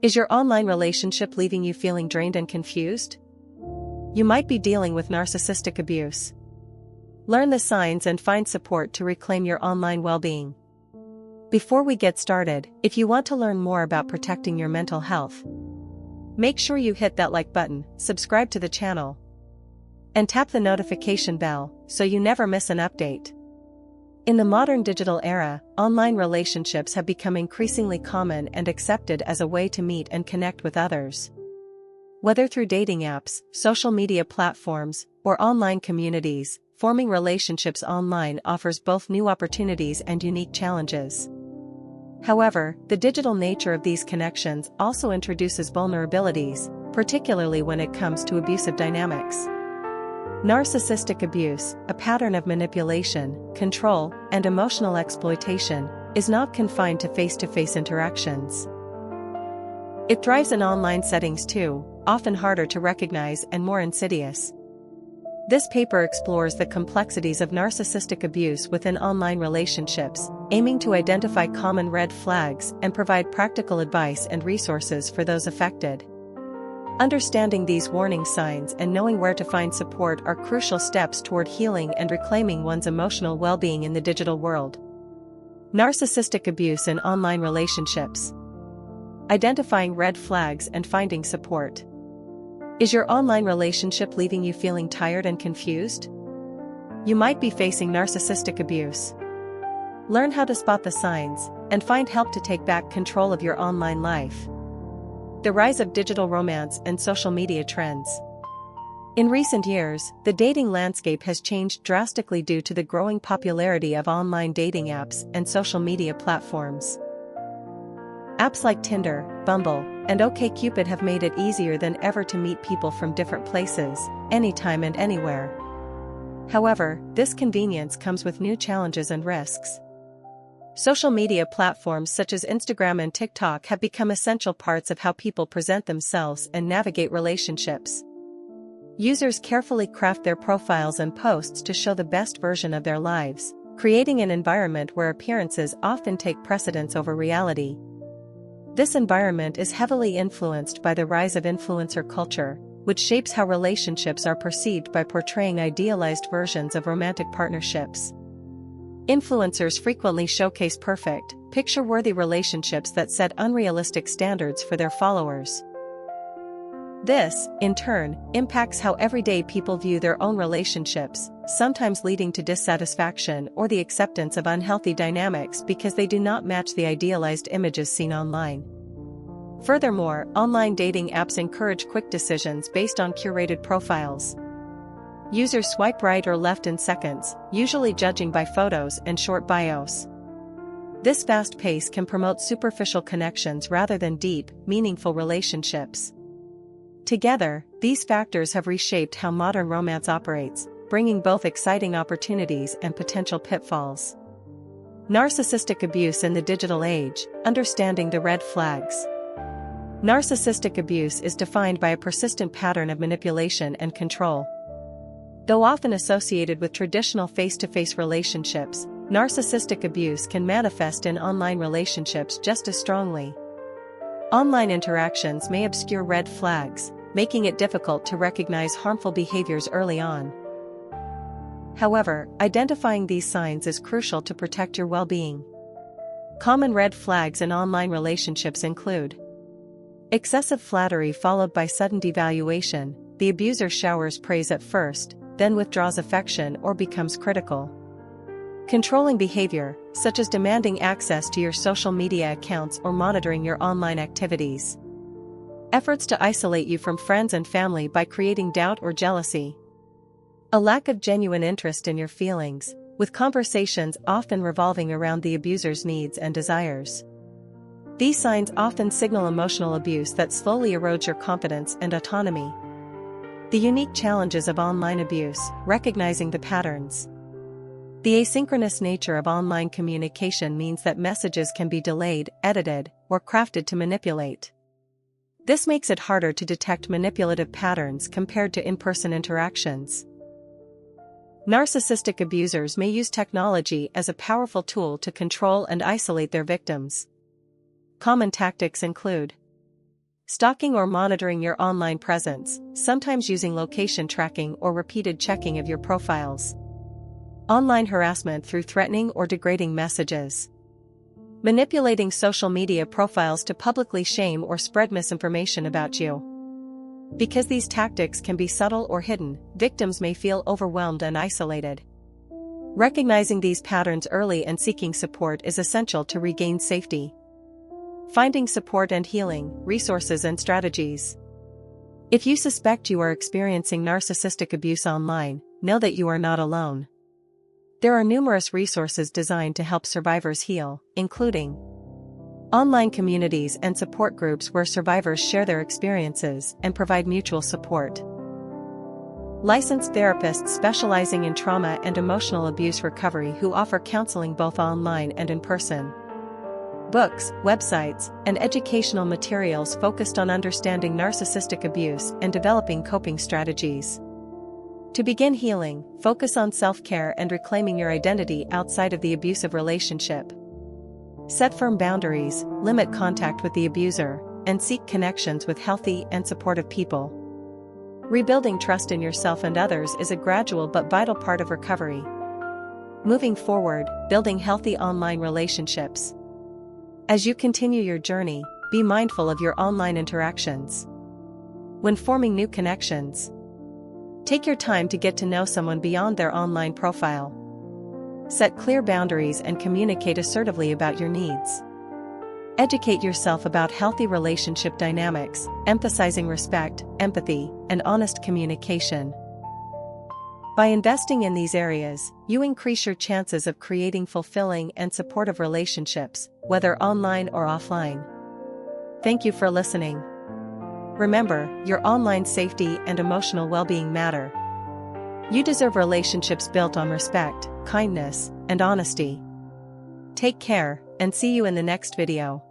Is your online relationship leaving you feeling drained and confused? You might be dealing with narcissistic abuse. Learn the signs and find support to reclaim your online well-being. Before we get started, if you want to learn more about protecting your mental health, make sure you hit that like button, subscribe to the channel, and tap the notification bell so you never miss an update. In the modern digital era, online relationships have become increasingly common and accepted as a way to meet and connect with others. Whether through dating apps, social media platforms, or online communities, forming relationships online offers both new opportunities and unique challenges. However, the digital nature of these connections also introduces vulnerabilities, particularly when it comes to abusive dynamics. Narcissistic abuse, a pattern of manipulation, control, and emotional exploitation, is not confined to face-to-face interactions. It thrives in online settings too, often harder to recognize and more insidious. This paper explores the complexities of narcissistic abuse within online relationships, aiming to identify common red flags and provide practical advice and resources for those affected. Understanding these warning signs and knowing where to find support are crucial steps toward healing and reclaiming one's emotional well-being in the digital world. Narcissistic abuse in online relationships. Identifying red flags and finding support. Is your online relationship leaving you feeling tired and confused? You might be facing narcissistic abuse. Learn how to spot the signs and find help to take back control of your online life. The rise of digital romance and social media trends. In recent years, the dating landscape has changed drastically due to the growing popularity of online dating apps and social media platforms. Apps like Tinder, Bumble, and OkCupid have made it easier than ever to meet people from different places, anytime and anywhere. However, this convenience comes with new challenges and risks. Social media platforms such as Instagram and TikTok have become essential parts of how people present themselves and navigate relationships. Users carefully craft their profiles and posts to show the best version of their lives, creating an environment where appearances often take precedence over reality. This environment is heavily influenced by the rise of influencer culture, which shapes how relationships are perceived by portraying idealized versions of romantic partnerships. Influencers frequently showcase perfect, picture-worthy relationships that set unrealistic standards for their followers. This, in turn, impacts how everyday people view their own relationships, sometimes leading to dissatisfaction or the acceptance of unhealthy dynamics because they do not match the idealized images seen online. Furthermore, online dating apps encourage quick decisions based on curated profiles. Users swipe right or left in seconds, usually judging by photos and short bios. This fast pace can promote superficial connections rather than deep, meaningful relationships. Together, these factors have reshaped how modern romance operates, bringing both exciting opportunities and potential pitfalls. Narcissistic abuse in the digital age, understanding the red flags. Narcissistic abuse is defined by a persistent pattern of manipulation and control. Though often associated with traditional face-to-face relationships, narcissistic abuse can manifest in online relationships just as strongly. Online interactions may obscure red flags, making it difficult to recognize harmful behaviors early on. However, identifying these signs is crucial to protect your well-being. Common red flags in online relationships include excessive flattery followed by sudden devaluation. The abuser showers praise at first, then withdraws affection or becomes critical. Controlling behavior, such as demanding access to your social media accounts or monitoring your online activities. Efforts to isolate you from friends and family by creating doubt or jealousy. A lack of genuine interest in your feelings, with conversations often revolving around the abuser's needs and desires. These signs often signal emotional abuse that slowly erodes your confidence and autonomy. The unique challenges of online abuse, recognizing the patterns. The asynchronous nature of online communication means that messages can be delayed, edited, or crafted to manipulate. This makes it harder to detect manipulative patterns compared to in-person interactions. Narcissistic abusers may use technology as a powerful tool to control and isolate their victims. Common tactics include stalking or monitoring your online presence, sometimes using location tracking or repeated checking of your profiles. Online harassment through threatening or degrading messages. Manipulating social media profiles to publicly shame or spread misinformation about you. Because these tactics can be subtle or hidden, victims may feel overwhelmed and isolated. Recognizing these patterns early and seeking support is essential to regain safety. Finding support and healing, resources and strategies. If you suspect you are experiencing narcissistic abuse online, know that you are not alone. There are numerous resources designed to help survivors heal, including online communities and support groups where survivors share their experiences and provide mutual support. Licensed therapists specializing in trauma and emotional abuse recovery who offer counseling both online and in person. Books, websites, and educational materials focused on understanding narcissistic abuse and developing coping strategies. To begin healing, focus on self-care and reclaiming your identity outside of the abusive relationship. Set firm boundaries, limit contact with the abuser, and seek connections with healthy and supportive people. Rebuilding trust in yourself and others is a gradual but vital part of recovery. Moving forward, building healthy online relationships. As you continue your journey, be mindful of your online interactions. When forming new connections, take your time to get to know someone beyond their online profile. Set clear boundaries and communicate assertively about your needs. Educate yourself about healthy relationship dynamics, emphasizing respect, empathy, and honest communication. By investing in these areas, you increase your chances of creating fulfilling and supportive relationships, whether online or offline. Thank you for listening. Remember, your online safety and emotional well-being matter. You deserve relationships built on respect, kindness, and honesty. Take care, and see you in the next video.